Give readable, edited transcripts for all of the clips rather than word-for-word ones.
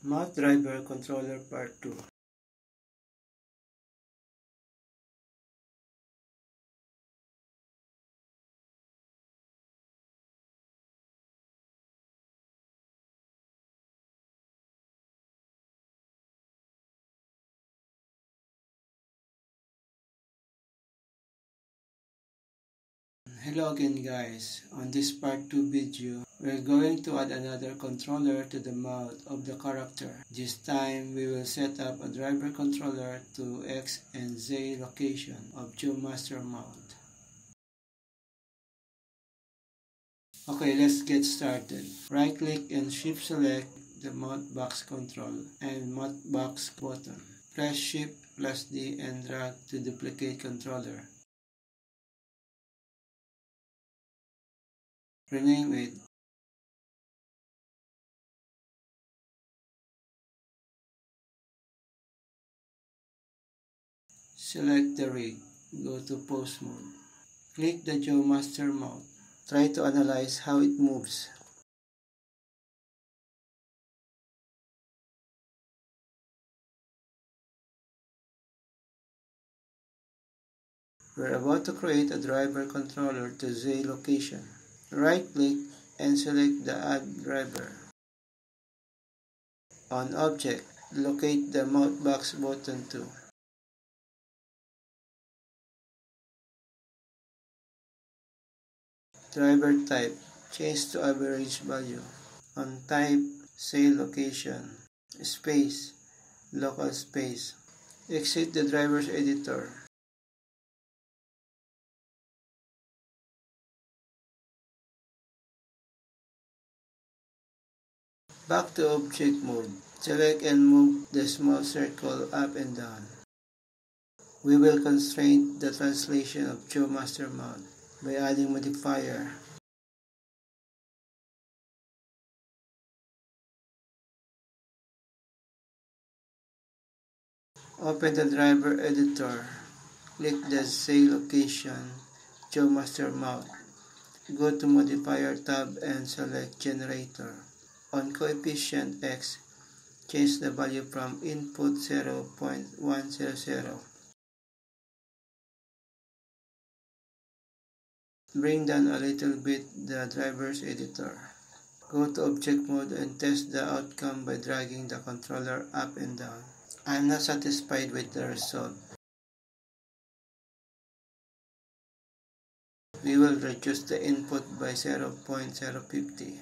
Mount Driver Controller Part 2. Hello again guys, on this part 2 video, we're going to add another controller to the mount of the character. This time, we will set up a driver controller to X and Z location of Geomaster mount. Okay, let's get started. Right click and shift select the mount box control and mount box button. Press shift plus D and drag to duplicate controller. Rename it. Select the rig. Go to pose mode. Click the Geomaster mount. Try to analyze how it moves. We're about to create a driver controller to Z location. Right click and select the Add Driver. On Object, locate the mount box button too. Driver type, change to average value. On type, say location, space, local space. Exit the driver's editor. Back to object mode. Select and move the small circle up and down. We will constrain the translation of Geomaster mount by adding modifier. Open the driver editor. Click the Z location, Geomaster mount. Go to modifier tab and select generator. On coefficient X, change the value from input 0.100. Bring down a little bit the driver's editor. Go to object mode and test the outcome by dragging the controller up and down. I'm not satisfied with the result. We will reduce the input by 0.050.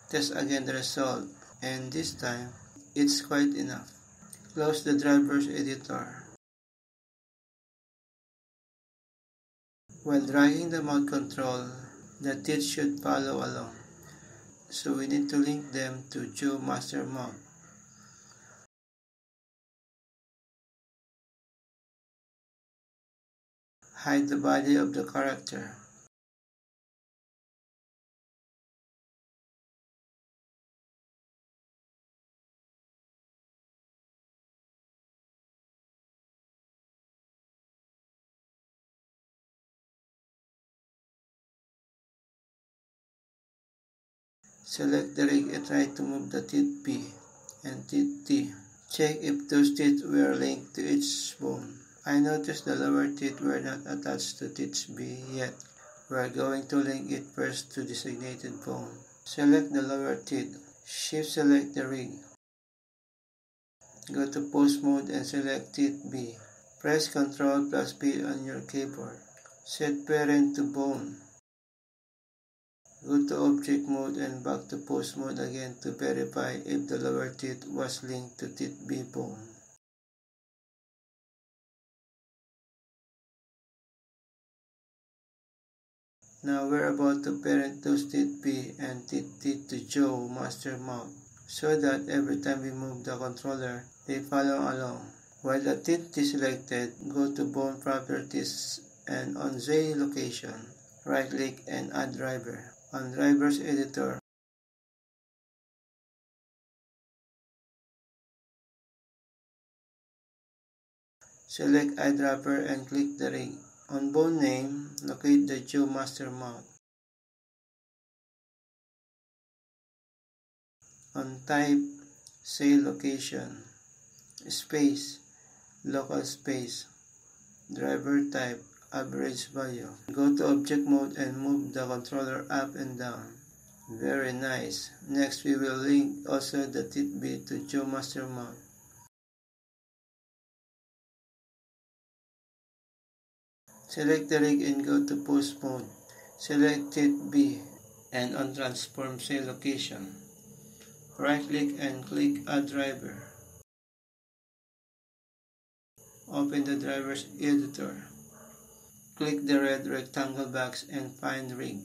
Test again the result, and this time, it's quite enough. Close the driver's editor. While dragging the mount control, the teeth should follow along. So we need to link them to Geomaster mount. Hide the body of the character. Select the rig and try to move the teeth P and teeth T. Check if those teeth were linked to each bone. I noticed the lower teeth were not attached to teeth B yet. We are going to link it first to designated bone. Select the lower teeth. Shift select the rig. Go to pose mode and select teeth B. Press Ctrl plus P on your keyboard. Set parent to bone. Go to object mode and back to pose mode again to verify if the lower teeth was linked to teeth B bone. Now we're about to parent those teeth B and teeth T to Geomaster mount, so that every time we move the controller, they follow along. While the teeth is selected, go to Bone Properties and on Z location, right click and add driver. On driver's editor, select eyedropper and click the rig. On bone name, locate the Geomaster mount. On type, say location, space, local space, driver type, average value. Go to object mode and move the controller up and down. Very nice. Next we will link also the TITB to GeoMaster mount. Select the rig and go to post mode. Select TITB and on transform say location. Right click and click add driver. Open the driver's editor. Click the red rectangle box and find rig.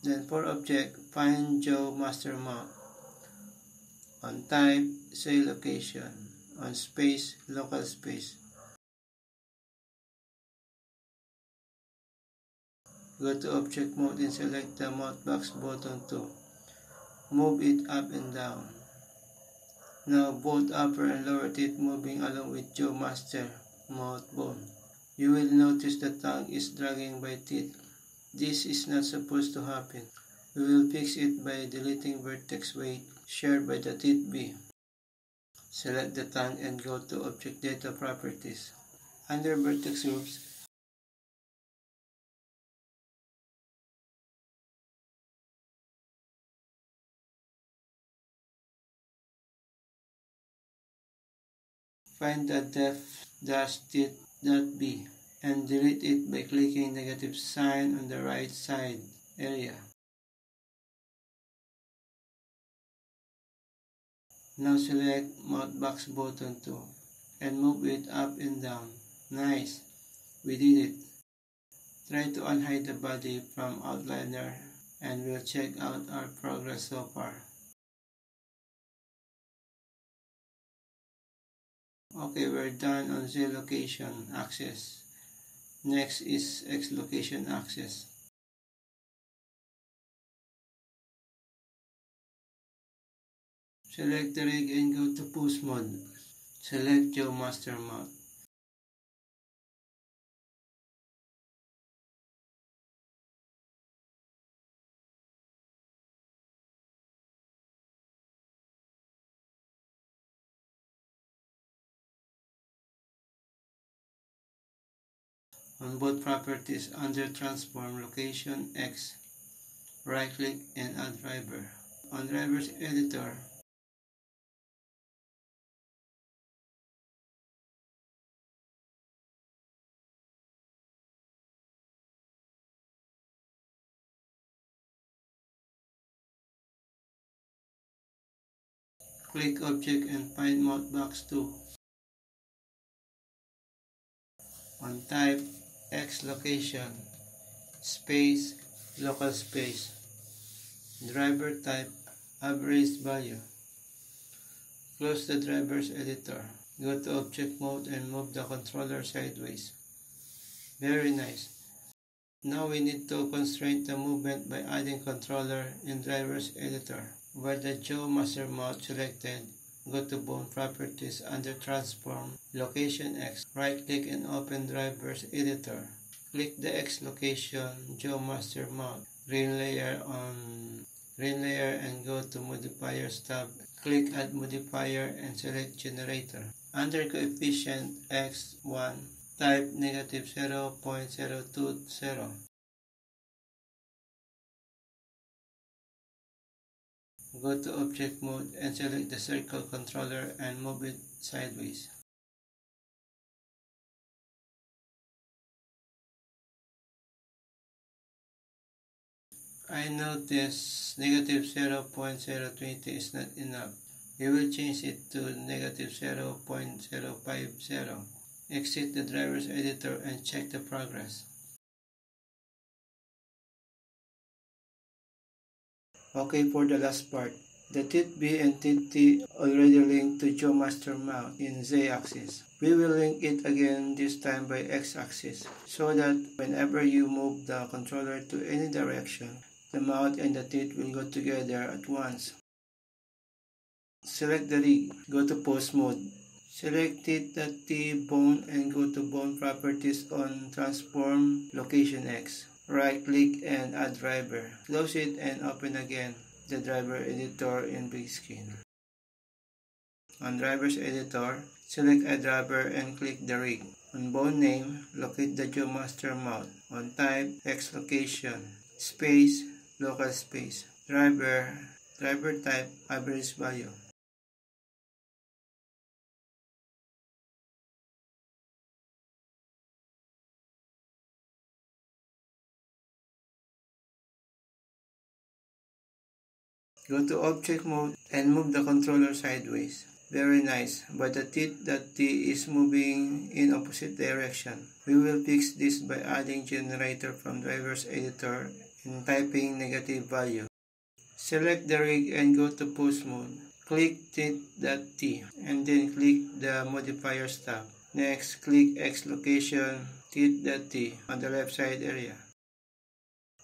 Then for object, find GeoMaster mount. On type, say location. On space, local space. Go to object mode and select the mount box button to move it up and down. Now both upper and lower teeth moving along with GeoMaster mount bone. You will notice the tongue is dragging by teeth. This is not supposed to happen. We will fix it by deleting vertex weight shared by the TITB. Select the tongue and go to Object Data Properties. Under Vertex Groups, find the depth-teeth.b and delete it by clicking negative sign on the right side area. Now select mount box button 2 and move it up and down. Nice, we did it. Try to unhide the body from outliner and we'll check out our progress so far. Okay, we're done on Z location axis. Next is X location axis. Select the rig and go to post mode. Select GeoMaster mount. On both properties under transform location X, right click and add driver. On driver's editor, click object and find mount box 2. On type, X location, space, local space, driver type, average value. Close the driver's editor. Go to object mode and move the controller sideways. Very nice. Now we need to constrain the movement by adding controller in driver's editor. Where the GeoMaster mount selected, go to bone properties under transform location X. Right click and open driver's editor. Click the X location GeoMaster mount. Green layer and go to modifiers tab. Click add modifier and select generator. Under coefficient X1, type negative 0.020. Go to object mode and select the circle controller and move it sideways. I notice negative 0.020 is not enough. We will change it to negative 0.050. Exit the driver's editor and check the progress. Okay, for the last part, the TITB and TIT already linked to GeoMaster mount in Z-axis. We will link it again, this time by X-axis, so that whenever you move the controller to any direction, the mount and the teeth will go together at once. Select the rig, go to post mode. Select tit.t bone and go to bone properties on transform location X. Right-click and add driver. Close it and open again the driver editor in big screen. On driver's editor, select a driver and click the rig. On bone name, locate the GeoMaster mount. On type, X location, space, local space. Driver type, average value. Go to object mode and move the controller sideways. Very nice, but the tit.t is moving in opposite direction. We will fix this by adding generator from driver's editor and typing negative value. Select the rig and go to pose mode. Click tit.t and then click the modifiers tab. Next, click X location tit.t on the left side area.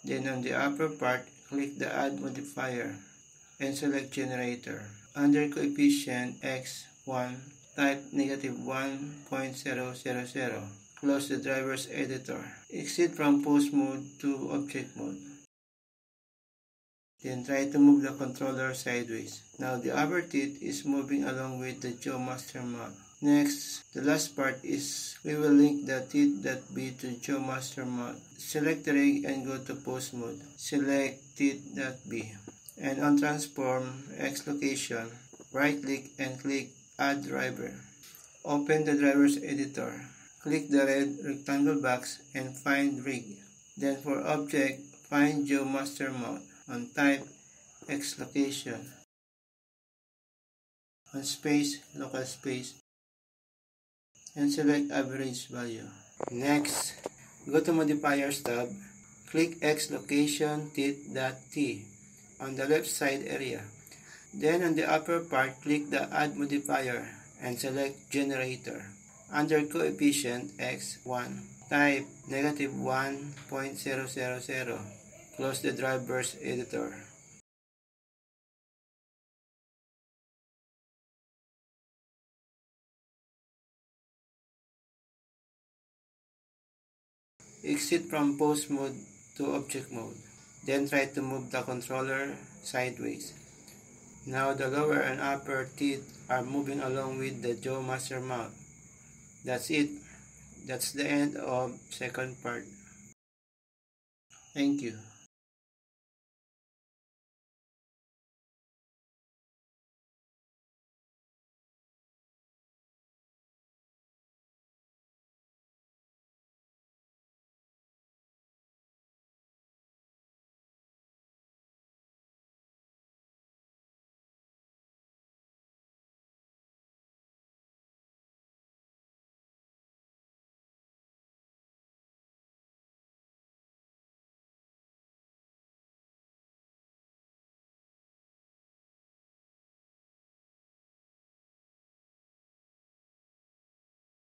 Then on the upper part, click the add modifier and select generator. Under coefficient x1, type -1.000. Close the driver's editor. Exit from pose mode to object mode. Then try to move the controller sideways. Now the upper tit is moving along with the GeoMaster mount. Next, the last part is we will link the tit.b to GeoMaster mount. Select the rig and go to pose mode. Select tit.b. And on transform X location, right click and click add driver. Open the driver's editor. Click the red rectangle box and find rig. Then for object, find GeoMaster mount. On type, X location. On space, local space. And select average value. Next, go to modifiers tab. Click X location tit.t on the left side area. Then on the upper part, click the add modifier and select generator. Under coefficient x1, type -1.000. Close the driver's editor. Exit from pose mode to object mode. Then try to move the controller sideways. Now the lower and upper teeth are moving along with the GeoMaster mount. That's it. That's the end of second part. Thank you.